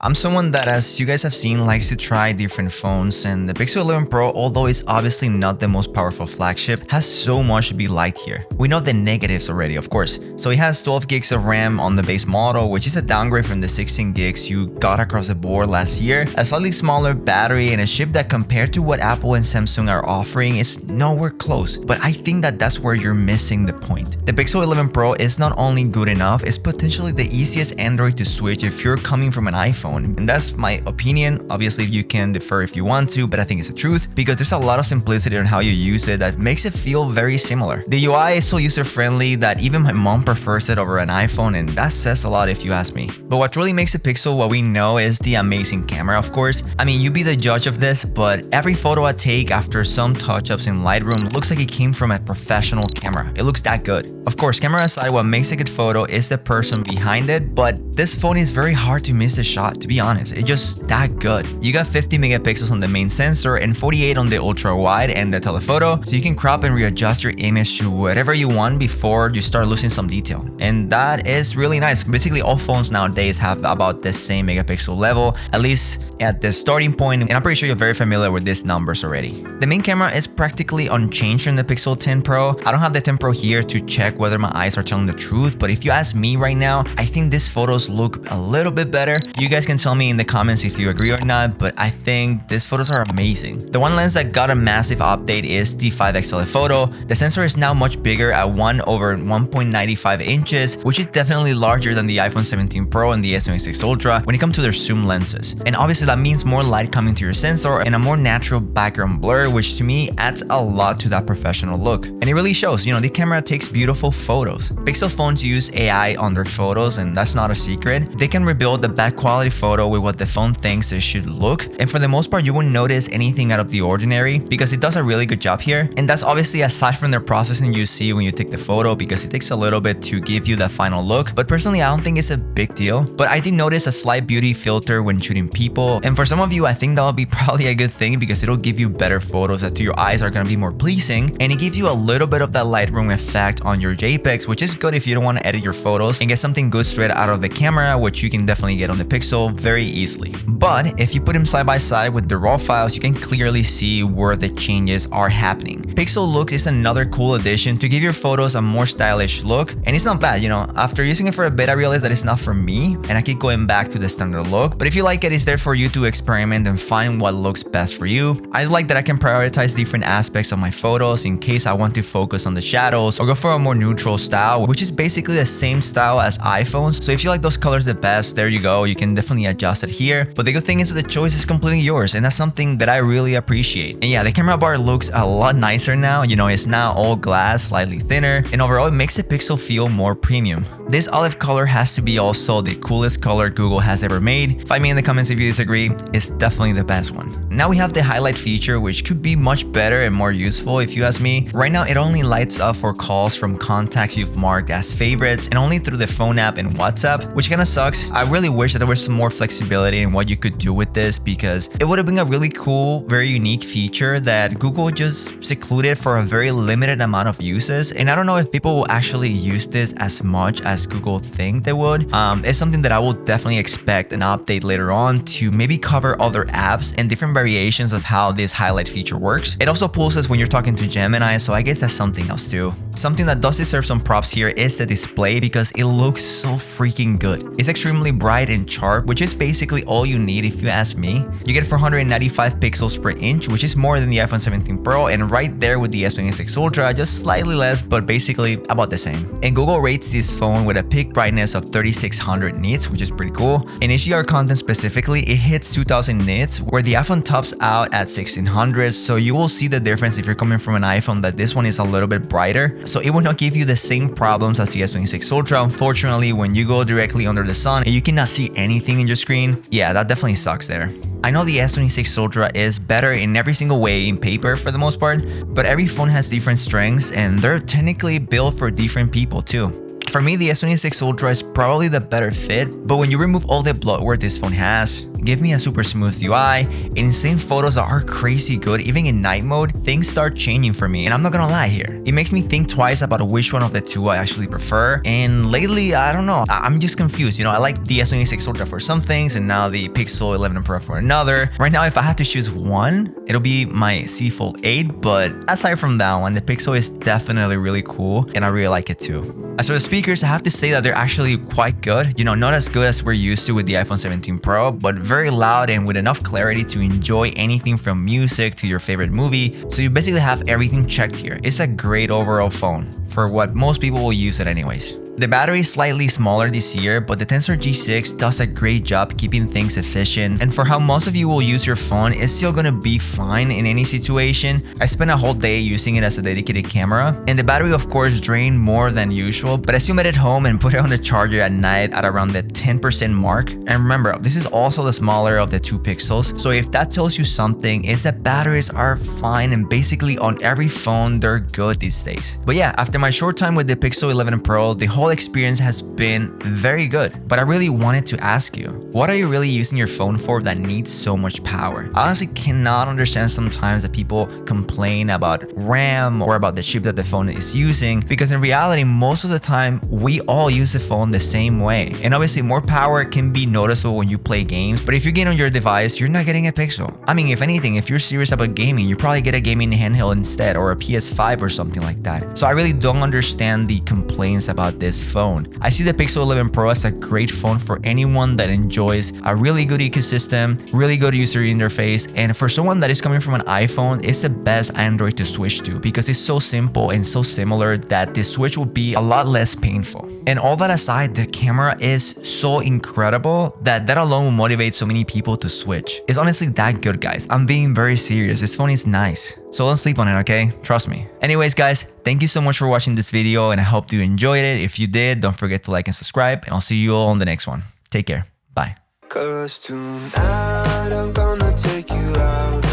I'm someone that, as you guys have seen, likes to try different phones, and the Pixel 11 Pro, although it's obviously not the most powerful flagship, has so much to be liked here. We know the negatives already, of course. So it has 12 gigs of RAM on the base model, which is a downgrade from the 16 gigs you got across the board last year, a slightly smaller battery, and a chip that compared to what Apple and Samsung are offering is nowhere close. But I think that that's where you're missing the point. The Pixel 11 Pro is not only good enough, it's potentially the easiest Android to switch if you're coming from an iPhone. And that's my opinion. Obviously, you can defer if you want to, but I think it's the truth because there's a lot of simplicity on how you use it that makes it feel very similar. The UI is so user-friendly that even my mom prefers it over an iPhone, and that says a lot if you ask me. But what really makes the Pixel what we know is the amazing camera, of course. I mean, you be the judge of this, but every photo I take after some touch-ups in Lightroom looks like it came from a professional camera. It looks that good. Of course, camera aside, what makes a good photo is the person behind it, but this phone is very hard to miss a shot. To be honest, it's just that good. You got 50 megapixels on the main sensor and 48 on the ultra wide and the telephoto, so you can crop and readjust your image to whatever you want before you start losing some detail. And that is really nice. Basically, all phones nowadays have about the same megapixel level, at least at the starting point, and I'm pretty sure you're very familiar with these numbers already. The main camera is practically unchanged from the Pixel 10 Pro. I don't have the 10 Pro here to check whether my eyes are telling the truth, but if you ask me right now, I think these photos look a little bit better. You guys can tell me in the comments if you agree or not, but I think these photos are amazing. The one lens that got a massive update is the 5x telephoto. The sensor is now much bigger at 1/1.95 inches, which is definitely larger than the iPhone 17 Pro and the S26 Ultra when it comes to their zoom lenses. And obviously that means more light coming to your sensor and a more natural background blur, which to me adds a lot to that professional look. And it really shows, you know, the camera takes beautiful photos. Pixel phones use AI on their photos, and that's not a secret. They can rebuild the bad quality photo with what the phone thinks it should look, and for the most part you won't notice anything out of the ordinary because it does a really good job here. And that's obviously aside from the processing you see when you take the photo, because it takes a little bit to give you that final look, but personally I don't think it's a big deal. But I did notice a slight beauty filter when shooting people, and for some of you I think that'll be probably a good thing because it'll give you better photos that to your eyes are gonna be more pleasing, and it gives you a little bit of that Lightroom effect on your JPEGs, which is good if you don't want to edit your photos and get something good straight out of the camera, which you can definitely get on the Pixel very easily. But if you put them side by side with the raw files, you can clearly see where the changes are happening. Pixel Looks is another cool addition to give your photos a more stylish look, and it's not bad, you know. After using it for a bit, I realized that it's not for me, and I keep going back to the standard look. But if you like it, it's there for you to experiment and find what looks best for you. I like that I can prioritize different aspects of my photos in case I want to focus on the shadows or go for a more neutral style, which is basically the same style as iPhones. So if you like those colors the best, there you go. You can definitely adjust it here. But the good thing is that the choice is completely yours, and that's something that I really appreciate. And yeah, the camera bar looks a lot nicer now. You know, it's now all glass, slightly thinner, and overall it makes the Pixel feel more premium. This olive color has to be also the coolest color Google has ever made. Find me in the comments if you disagree. It's definitely the best one. Now we have the highlight feature, which could be much better and more useful if you ask me. Right now it only lights up for calls from contacts you've marked as favorites and only through the phone app and WhatsApp, which kind of sucks. I really wish that there was some more flexibility in what you could do with this because it would have been a really cool, very unique feature that Google just secluded for a very limited amount of uses. And I don't know if people will actually use this as much as Google think they would. It's something that I will definitely expect an update later on to maybe cover other apps and different variations of how this highlight feature works. It also pulls us when you're talking to Gemini, so I guess that's something else too. Something that does deserve some props here is the display because it looks so freaking good. It's extremely bright and sharp, which is basically all you need if you ask me. You get 495 pixels per inch, which is more than the iPhone 17 Pro, and right there with the S26 Ultra, just slightly less, but basically about the same. And Google rates this phone with a peak brightness of 3600 nits, which is pretty cool. In HDR content specifically, it hits 2000 nits, where the iPhone tops out at 1600, so you will see the difference if you're coming from an iPhone that this one is a little bit brighter. So it will not give you the same problems as the S26 Ultra. Unfortunately, when you go directly under the sun and you cannot see anything in your screen, yeah, that definitely sucks there. I know the S26 Ultra is better in every single way in paper for the most part, but every phone has different strengths and they're technically built for different people too. For me, the S26 Ultra is probably the better fit, but when you remove all the bloatware this phone has, give me a super smooth UI, and insane photos that are crazy good. Even in night mode, things start changing for me, and I'm not gonna lie here. It makes me think twice about which one of the two I actually prefer, and lately, I don't know, I'm just confused. You know, I like the S26 Ultra for some things, and now the Pixel 11 Pro for another. Right now, if I had to choose one, it'll be my Z Fold 8, but aside from that one, the Pixel is definitely really cool, and I really like it too. As for the speakers, I have to say that they're actually quite good. You know, not as good as we're used to with the iPhone 17 Pro, but very loud and with enough clarity to enjoy anything from music to your favorite movie. So you basically have everything checked here. It's a great overall phone for what most people will use it anyways. The battery is slightly smaller this year, but the Tensor G6 does a great job keeping things efficient, and for how most of you will use your phone, it's still gonna be fine in any situation. I spent a whole day using it as a dedicated camera, and the battery of course drained more than usual, but I still made it home and put it on the charger at night at around the 10% mark. And remember, this is also the smaller of the two Pixels, so if that tells you something, it's that batteries are fine, and basically on every phone they're good these days. But yeah, after my short time with the Pixel 11 Pro, the whole experience has been very good. But I really wanted to ask you, what are you really using your phone for that needs so much power? I honestly cannot understand sometimes that people complain about RAM or about the chip that the phone is using, because in reality, most of the time, we all use the phone the same way. And obviously, more power can be noticeable when you play games, but if you get on your device, you're not getting a Pixel. I mean, if anything, if you're serious about gaming, you probably get a gaming handheld instead, or a PS5 or something like that. So I really don't understand the complaints about this phone. I see the Pixel 11 Pro as a great phone for anyone that enjoys a really good ecosystem, really good user interface, and for someone that is coming from an iPhone, it's the best Android to switch to because it's so simple and so similar that the switch will be a lot less painful. And all that aside, the camera is so incredible that alone will motivate so many people to switch. It's honestly that good, guys. I'm being very serious. This phone is nice. So don't sleep on it, okay? Trust me. Anyways, guys, thank you so much for watching this video, and I hope you enjoyed it. If you did, don't forget to like and subscribe, and I'll see you all on the next one. Take care. Bye. 'Cause tonight I'm gonna take you out.